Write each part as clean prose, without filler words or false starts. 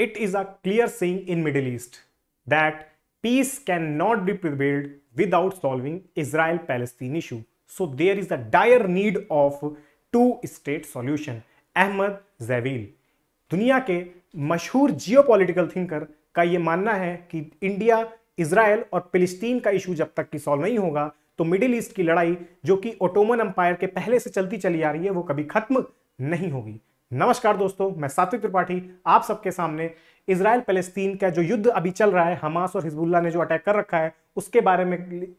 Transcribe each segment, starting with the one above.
It is a clear saying in Middle East that peace cannot be prevailed without solving Israel-Palestine issue. So there is a dire need of two-state solution. Ahmad ज़ैवील, दुनिया के मशहूर geopolitical thinker, का यह मानना है कि India, Israel और फिलिस्तीन का इशू जब तक कि सॉल्व नहीं होगा तो मिडिल ईस्ट की लड़ाई, जो कि ओटोमन अंपायर के पहले से चलती चली आ रही है, वो कभी खत्म नहीं होगी। नमस्कार दोस्तों, मैं सात्विक त्रिपाठी आप सबके सामने इजराइल पैलेस्तीन का जो युद्ध अभी चल रहा है, हमास और हिजबुल्लाह ने जो अटैक कर रखा है, उसके बारे में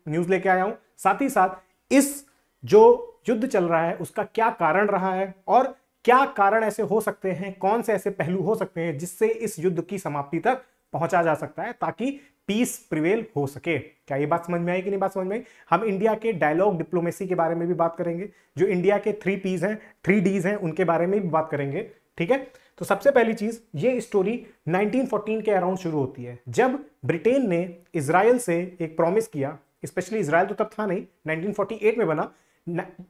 न्यूज लेके आया हूं। साथ ही साथ इस जो युद्ध चल रहा है उसका क्या कारण रहा है और क्या कारण ऐसे हो सकते हैं, कौन से ऐसे पहलू हो सकते हैं जिससे इस युद्ध की समाप्ति तक पहुंचा जा सकता है ताकि पीस प्रिवेल हो सके। क्या ये बात समझ में आई कि नहीं बात समझ में आई? हम इंडिया के डायलॉग डिप्लोमेसी के बारे में भी बात करेंगे, जो इंडिया के 3Ps हैं, 3Ds हैं, उनके बारे में भी बात करेंगे। ठीक है, तो सबसे पहली चीज, ये स्टोरी 1914 के अराउंड शुरू होती है, जब ब्रिटेन ने इजराइल से एक प्रॉमिस किया। स्पेशली इजराइल तो तब था नहीं, 1948 में बना।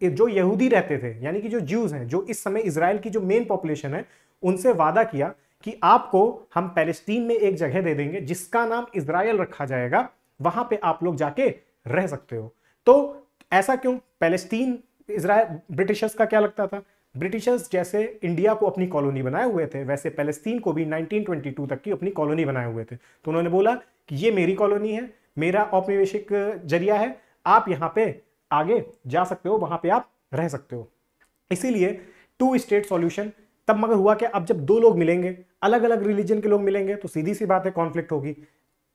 जो यहूदी रहते थे, यानी कि जो ज्यूज हैं, जो इस समय इजराइल की जो मेन पॉपुलेशन है, उनसे वादा किया कि आपको हम पैलेस्टीन में एक जगह दे देंगे जिसका नाम इजराइल रखा जाएगा, वहां पे आप लोग जाके रह सकते हो। तो ऐसा क्यों? पैलेस्टीन, इजराइल, ब्रिटिशर्स का क्या लगता था? ब्रिटिशर्स जैसे इंडिया को अपनी कॉलोनी बनाए हुए थे, वैसे पैलेस्टीन को भी 1922 तक की अपनी कॉलोनी बनाए हुए थे। तो उन्होंने बोला कि ये मेरी कॉलोनी है, मेरा औपनिवेशिक जरिया है, आप यहाँ पे आगे जा सकते हो, वहां पे आप रह सकते हो। इसीलिए टू स्टेट सॉल्यूशन तब मगर हुआ क्या, अब जब दो लोग मिलेंगे, अलग अलग रिलीजन के लोग मिलेंगे, तो सीधी सी बात है कॉन्फ्लिक्ट होगी।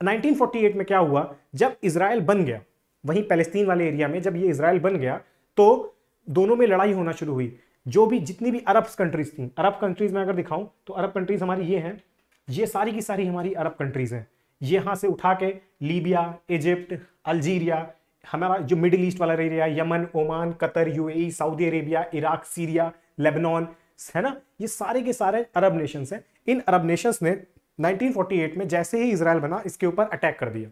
1948 में क्या हुआ, जब इजराइल बन गया, वहीं पैलेस्तीन वाले एरिया में जब ये इजराइल बन गया, तो दोनों में लड़ाई होना शुरू हुई। जो भी जितनी भी अरब कंट्रीज थी, अरब कंट्रीज में अगर दिखाऊं तो अरब कंट्रीज हमारी ये हैं, ये सारी की सारी हमारी अरब कंट्रीज हैं। यहां से उठा के लीबिया, इजिप्ट, अल्जीरिया, हमारा जो मिडिल ईस्ट वाला area, Yemen, Oman, Qatar, UAE, Saudi Arabia, Iraq, Syria, Lebanon, है ना, ये सारे के सारे अरब नेशंस हैं। इन अरब नेशंस ने 1948 में जैसे ही इजराइल बना, इसके ऊपर अटैक कर दिया।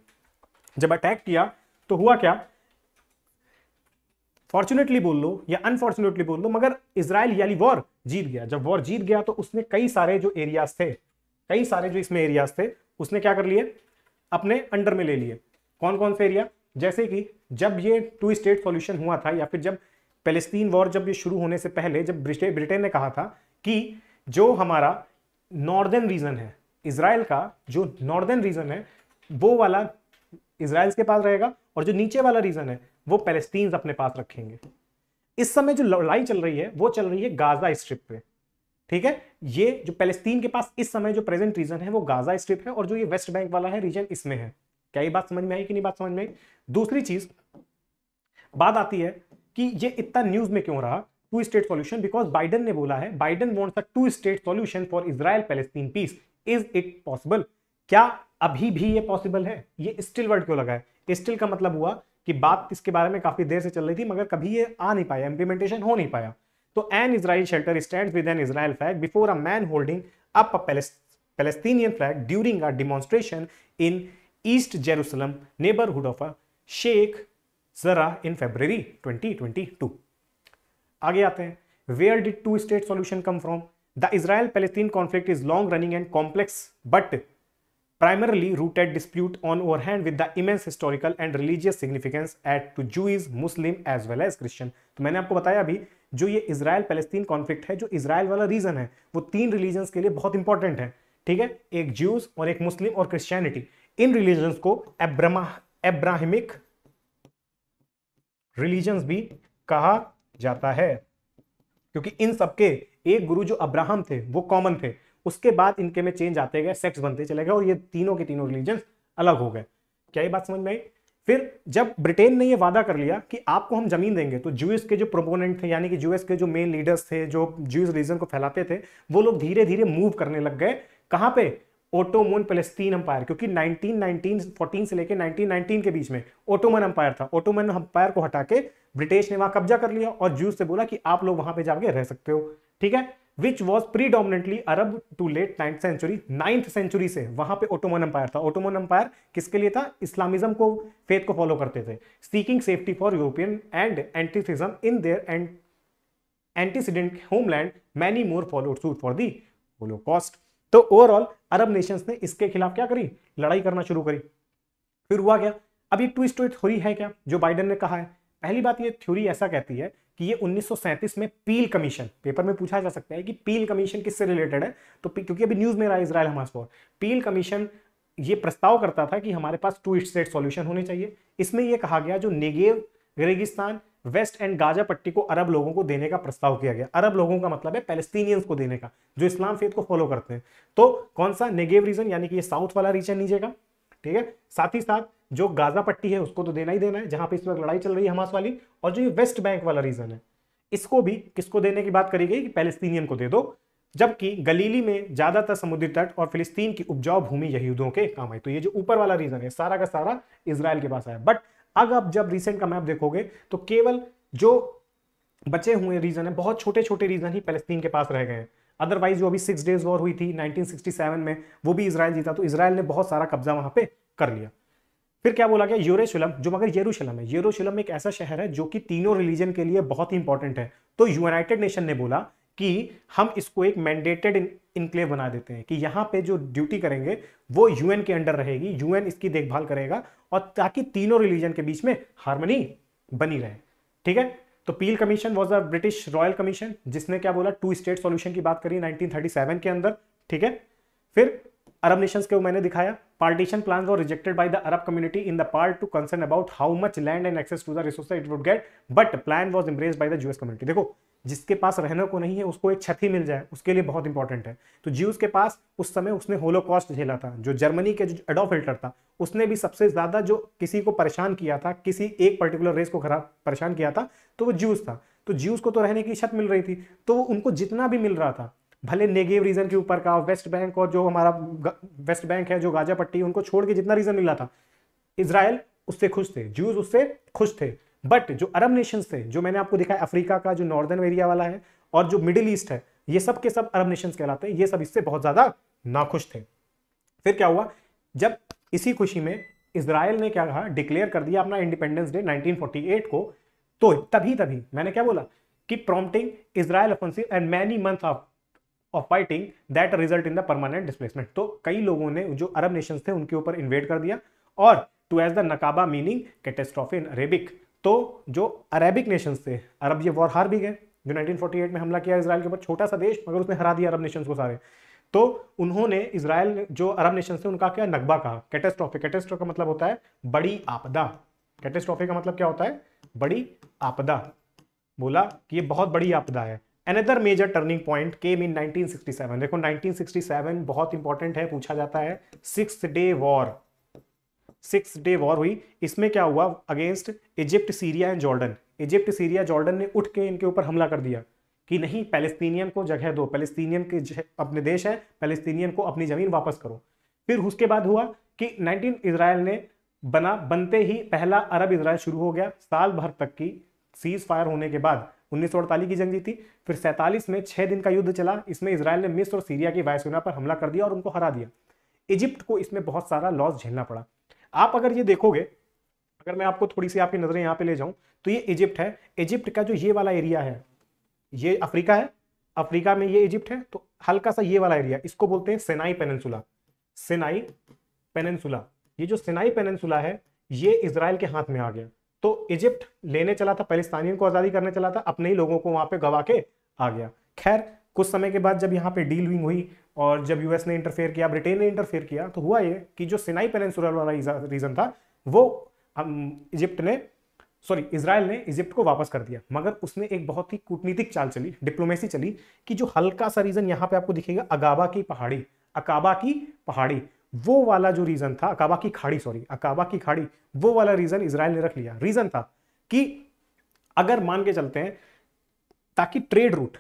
जब अटैक किया तो हुआ क्या, फॉर्चुनेटली बोल लो या अनफॉर्चुनेटली बोल लो, मगर इजराइल यानी वॉर जीत गया। जब वॉर जीत गया तो उसने कई सारे जो एरियाज थे, कई सारे जो इसमें एरियाज थे, उसने क्या कर लिए, अपने अंडर में ले लिए। कौन कौन से एरिया? जैसे कि जब ये टू स्टेट सॉल्यूशन हुआ था, या फिर जब पैलेस्तीन वॉर जब ये शुरू होने से पहले, जब ब्रिटेन ने कहा था कि जो हमारा नॉर्दर्न रीजन है, इजराइल का जो नॉर्दर्न रीजन है, वो वाला इजराइल के पास रहेगा, और जो नीचे वाला रीजन है वो पैलेस्टीन अपने पास रखेंगे। इस समय जो लड़ाई चल रही है वो चल रही है गाजा स्ट्रिप पे। ठीक है, ये जो पैलेस्तीन के पास इस समय जो प्रेजेंट रीजन है वो गाजा स्ट्रिप है, और जो ये वेस्ट बैंक वाला है रीजन, इसमें है। क्या ये बात समझ में आई कि नहीं बात समझ में आई? दूसरी चीज, बात आती है कि ये इतना न्यूज में क्यों रहा two state solution, because Biden ने बोला है, Biden wants a two state solution for Israel Palestine peace. Is it possible? क्या अभी भी ये पॉसिबल है? ये स्टिल वर्ड क्यों लगा है? स्टिल का मतलब हुआ कि बात इसके बारे में काफी देर से चल रही थी, मगर कभी ये आ नहीं पाया, इंप्लीमेंटेशन हो नहीं पाया। तो an Israel shelter stands with an Israel flag before a man holding up a Palestinian flag during a demonstration in East Jerusalem neighbourhood of a Sheikh Jarrah in February 2022। आगे आते हैं, where did two state solution come from? The Israel Palestine conflict is long running and complex but primarily rooted dispute on our hand with the immense historical and religious significance at to Jews, Muslim as well as Christian। तो मैंने आपको बताया अभी, जो ये Israel Palestine conflict है, जो Israel वाला रीजन है, वो 3 रिलीजन्स के लिए बहुत इंपॉर्टेंट है। ठीक है, एक ज्यूज और एक मुस्लिम और क्रिश्चियनिटी। इन रिलीजन्स को एब्राहिमिक रिलीजन्स भी कहा जाता है, क्योंकि इन सबके एक गुरु जो अब्राहम थे वो कॉमन थे, उसके बाद इनके में चेंज आते गए, सेक्ट्स बनते चले गए, और ये तीनों के तीनों रिलीजन अलग हो गए। क्या ये बात समझ में आई? फिर जब ब्रिटेन ने ये वादा कर लिया कि आपको हम जमीन देंगे, तो ज्यूस के जो प्रोपोनेंट थे, यानी कि ज्यूस के जो मेन लीडर्स थे, जो ज्यूस रिलीजन को फैलाते थे, वो लोग धीरे धीरे मूव करने लग गए। कहां पे? ओटोमन पैलेस्टीन अंपायर, क्योंकि 1914 से लेकर 1919 के बीच में ओटोमन अंपायर था। ओटोमन अंपायर को हटा के ब्रिटिश ने वहां कब्जा कर लिया, और ज्यूस से बोला कि आप लोग वहां पे जाके रह सकते हो। ठीक है, which was predominantly Arab to late 9th century. 9th century से वहां पे ओटोमन अंपायर था। ओटोमन अंपायर किसके लिए था? इस्लामिज्म को, फेथ को फॉलो करते थे। Seeking safety for European and antisemitism in their and antecedent homeland, many more followed suit for the Holocaust. तो ओवरऑल अरब नेशंस ने इसके खिलाफ क्या करी, लड़ाई करना शुरू करी। फिर हुआ क्या, अब ये ट्विस्ट थ्योरी है क्या जो बाइडेन ने कहा है। पहली बात, ये थ्योरी ऐसा कहती है कि ये 1937 में पील कमीशन, पेपर में पूछा जा सकता है कि पील कमीशन किससे रिलेटेड है, तो क्योंकि अभी न्यूज में रहा इजराइल हमास वॉर, पील कमीशन ये प्रस्ताव करता था कि हमारे पास 2 स्टेट सॉल्यूशन होने चाहिए। इसमें यह कहा गया जो नेगेव, रेगिस्तान, वेस्ट एंड गाजा पट्टी को अरब लोगों को देने का प्रस्ताव किया गया। अरब लोगों का मतलब है पैलेस्टीनियंस को देने का, जो इस्लाम फेथ को फॉलो करते हैं। तो कौन सा, नेगेव रीजन, यानी कि ये साउथ वाला रीजन नीचे का, ठीक है। साथ ही साथ जो गाजा पट्टी है उसको तो देना ही देना है, जहां पे इस वक्त लड़ाई चल रही है हमास वाली। और जो ये वेस्ट बैंक वाला रीजन है, इसको भी किसको देने की बात करी गई कि पैलेस्टीनियन को दे दो, जबकि गलीली में ज्यादातर समुद्री तट और फिलिस्तीन की उपजाऊ भूमि यहूदियों के काम आई। तो ये जो ऊपर वाला रीजन है सारा का सारा इजराइल के पास आया। बट अब जब रिसेंट का मैप देखोगे तो केवल जो बचे हुए रीजन है, बहुत छोटे छोटे रीजन ही पैलेस्तीन के पास रह गए हैं। अदरवाइज जो अभी 6 डेज वॉर हुई थी 1967 में, वो भी इजराइल जीता, तो इजराइल ने बहुत सारा कब्जा वहां पे कर लिया। फिर क्या बोला गया, यरूशलेम, जो मगर यरूशलेम है, यरूशलेम एक ऐसा शहर है जो कि तीनों रिलीजन के लिए बहुत ही इंपॉर्टेंट है। तो यूनाइटेड नेशन ने बोला कि हम इसको एक मैंडेटेड इनक्लेव बना देते हैं, कि यहां पे जो ड्यूटी करेंगे वो यूएन के अंडर रहेगी, यूएन इसकी देखभाल करेगा, और ताकि तीनों रिलीजन के बीच में हार्मनी बनी रहे, ठीक है। तो Peel commission was a British royal commission, जिसने क्या बोला, 2 स्टेट सॉल्यूशन की बात करी 1937 के अंदर, ठीक है। फिर अरब नेशंस को मैंने दिखाया, partition plans were rejected by the Arab community in the part to concern about how much land and access to the resources it would get, but plan was embraced by the Jewish community. देखो, जिसके पास रहने को नहीं है उसको एक छत ही मिल जाए, उसके लिए बहुत इंपॉर्टेंट है। तो ज्यूज के पास उस समय उसने होलोकॉस्ट झेला था, जो जर्मनी के जो एडॉल्फ हिटलर था उसने भी सबसे ज्यादा जो किसी को परेशान किया था, किसी एक पर्टिकुलर रेस को खराब परेशान किया था, तो वो ज्यूज था। तो ज्यूज को तो रहने की छत मिल रही थी, तो उनको जितना भी मिल रहा था, भले नेगेव रीजन के ऊपर का, वेस्ट बैंक और जो हमारा वेस्ट बैंक है, जो गाजा पट्टी, उनको छोड़ के जितना रीजन मिल रहा था, इजराइल उससे खुश थे, ज्यूज उससे खुश थे। बट जो अरब नेशंस थे, जो मैंने आपको दिखाया अफ्रीका का जो नॉर्दर्न एरिया वाला है और जो मिडिल ईस्ट है, ये सब के सब अरब नेशंस कहलाते हैं, ये सब इससे बहुत ज्यादा नाखुश थे। फिर क्या हुआ, जब इसी खुशी में इजराइल ने क्या कहा, डिक्लेयर कर दिया अपना इंडिपेंडेंस डे 1948 को, तो तभी मैंने क्या बोला कि prompting Israel offensive and many month of fighting that result in the permanent displacement. तो कई लोगों ने, जो अरब नेशंस थे, उनके ऊपर इन्वेड कर दिया, और to as the Nakba meaning catastrophe in Arabic. तो जो अरेबिक नेशंस थे, अरब ये वॉर हार भी गए, जो 1948 में हमला किया इजराइल के ऊपर, छोटा सा देश मगर उसने हरा दिया अरब नेशंस को सारे। तो उन्होंने इजराइल, जो अरब नेशंस थे, उनका क्या नकबा कहा, कैटेस्ट्रॉफी। कैटेस्ट्रॉफी का मतलब होता है बड़ी आपदा, कैटेस्ट्रॉफी का मतलब क्या होता है, बड़ी आपदा। बोला कि ये बहुत बड़ी आपदा है। Another major turning point came in 1967। देखो 1967 बहुत इंपॉर्टेंट है, पूछा जाता है। 6 डे वॉर हुई। इसमें क्या हुआ, against Egypt, Syria and Jordan. Egypt, Syria, Jordan ने उठ के इनके ऊपर हमला कर दिया कि नहीं, पैलेस्तीनियन को जगह दो, पैलेस्तीनियन के अपने देश है, पैलेस्तीनियन को अपनी जमीन वापस करो। फिर उसके बाद हुआ कि 19 इजराइल ने बनते ही पहला अरब इजराइल शुरू हो गया। साल भर तक की सीज फायर होने के बाद 1948 की जंग जीती। फिर 47 में 6 दिन का युद्ध चला, इसमें इजराइल ने मिस्र और सीरिया की वायुसेना पर हमला कर दिया और उनको हरा दिया। इजिप्ट को इसमें बहुत सारा लॉस झेलना पड़ा। आप अगर ये देखोगे, अगर मैं आपको थोड़ी सी आपकी नजरें यहाँ पे ले जाऊं, तो ये इजिप्ट है। इजिप्ट का जो ये वाला एरिया है, ये अफ्रीका है, अफ्रीका में ये इजिप्ट है। तो हल्का सा ये वाला एरिया, इसको बोलते हैं सिनाई पेनिनसुला। सिनाई पेनिनसुला, ये जो सिनाई पेनिनसुला है, ये इजराइल के हाथ में आ गया। तो इजिप्ट लेने चला था, पैलेस्टाइनियन को आजादी करने चला था, अपने ही लोगों को वहां पे गवा के आ गया। खैर, कुछ समय के बाद जब यहाँ पे डीलिंग हुई और जब यूएस ने इंटरफेयर किया, ब्रिटेन ने इंटरफेयर किया, तो हुआ ये कि जो सिनाई पेनिनसुला वाला रीजन था, वो इजराइल ने इजिप्ट को वापस कर दिया। मगर उसने एक बहुत ही कूटनीतिक चाल चली, डिप्लोमेसी चली, कि जो हल्का सा रीजन यहाँ पे आपको दिखेगा, अकाबा की पहाड़ी, वो वाला जो रीजन था, अकाबा की खाड़ी, वो वाला रीजन इजराइल ने रख लिया। रीजन था कि अगर मान के चलते हैं, ताकि ट्रेड रूट,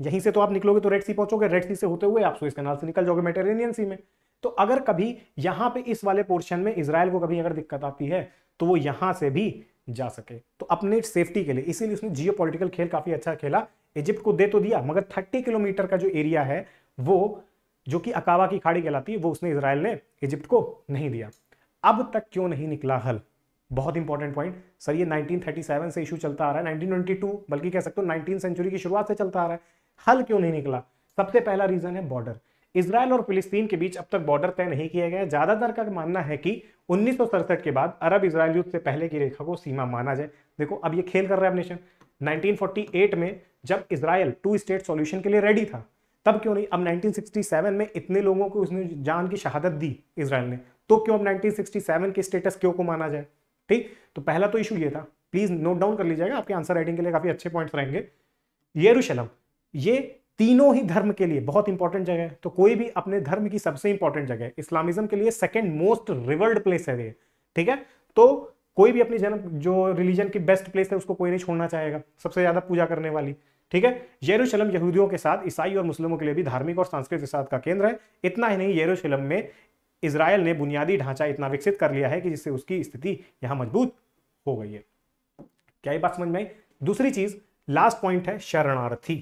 यहीं से तो आप निकलोगे तो रेड सी पहुंचोगे, रेड सी से होते हुए आप सुएज कैनाल से निकल जाओगे मेडिटेरेनियन सी में। तो अगर कभी यहां पे इस वाले पोर्शन में इजराइल को कभी अगर दिक्कत आती है, तो वो यहां से भी जा सके, तो अपने सेफ्टी के लिए, इसीलिए उसने जियोपॉलिटिकल खेल काफी अच्छा खेला। इजिप्ट को दे तो दिया, मगर 30 किलोमीटर का जो एरिया है, वो जो कि अकाबा की खाड़ी कहलाती है, वो उसने इजराइल ने इजिप्ट को नहीं दिया। अब तक क्यों नहीं निकला हल, बहुत इंपॉर्टेंट पॉइंट सर। ये 1937 से इशू चलता आ रहा है, 1922 बल्कि कह सकते हो 19th सेंचुरी की शुरुआत से चलता आ रहा है। हल क्यों नहीं निकला? सबसे पहला रीजन है बॉर्डर। इजराइल और फिलिस्तीन के बीच अब तक बॉर्डर तय नहीं किया गया है। ज्यादातर का मानना है कि 1967 के बाद अरब इजराइल युद्ध से पहले की रेखा को सीमा माना जाए। देखो अब ये खेल कर रहा है नेशन। 1948 में जब इजराइल 2 स्टेट सॉल्यूशन के लिए रेडी था, तब क्यों नहीं? अब 1967 में इतने लोगों को उसने जान की शहादत दी इजराइल ने, तो क्यों अब 1967 के स्टेटस क्यों को माना जाए? ठीक, तो पहला तो इशू ये था। प्लीज नोट डाउन कर लीजिएगा, आपके आंसर राइटिंग के लिए काफी अच्छे पॉइंट्स रहेंगे। यरूशलेम, ये तीनों ही धर्म के लिए बहुत इंपॉर्टेंट जगह है। तो कोई भी अपने धर्म की सबसे इंपॉर्टेंट जगह है, इस्लामिज्म के लिए सेकंड मोस्ट रिवर्ड प्लेस है ये, ठीक है। तो कोई भी अपनी जन्म जो रिलीजन की बेस्ट प्लेस है उसको कोई नहीं छोड़ना चाहेगा, सबसे ज्यादा पूजा करने वाली, ठीक है। यरूशलेम यहूदियों के साथ ईसाई और मुस्लिमों के लिए भी धार्मिक और सांस्कृतिक विकास का केंद्र है। इतना ही नहीं, यरूशलेम में इजराइल ने बुनियादी ढांचा इतना विकसित कर लिया है कि जिससे उसकी स्थिति यहां मजबूत हो गई है। क्या ये बात समझ में आई? दूसरी चीज, लास्ट पॉइंट है शरणार्थी,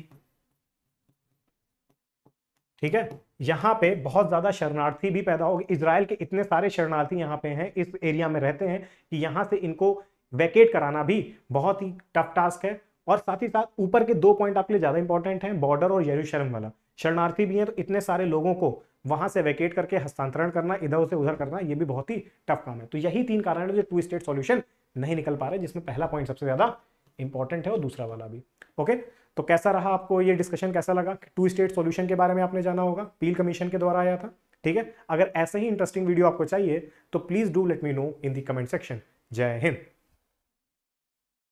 ठीक है। यहां पे बहुत ज्यादा शरणार्थी भी पैदा हो गए। इजराइल के इतने सारे शरणार्थी यहां पे हैं, इस एरिया में रहते हैं कि यहां से इनको वैकेट कराना भी बहुत ही टफ टास्क है। और साथ ही साथ ऊपर के 2 पॉइंट आपके लिए ज्यादा इंपॉर्टेंट हैं, बॉर्डर और यरूशलेम वाला। शरणार्थी भी हैं, तो इतने सारे लोगों को वहां से वैकेट करके हस्तांतरण करना, इधर से उधर करना, ये भी बहुत ही टफ काम है। तो यही 3 कारण है जो 2 स्टेट सॉल्यूशन नहीं निकल पा रहे, जिसमें पहला पॉइंट सबसे ज्यादा इंपॉर्टेंट है और दूसरा वाला भी। ओके, तो कैसा रहा आपको ये डिस्कशन, कैसा लगा? 2 स्टेट सॉल्यूशन के बारे में आपने जाना होगा, पील कमीशन के द्वारा आया था, ठीक है। अगर ऐसे ही इंटरेस्टिंग वीडियो आपको चाहिए तो please do let me know in the comment section. जय हिंद।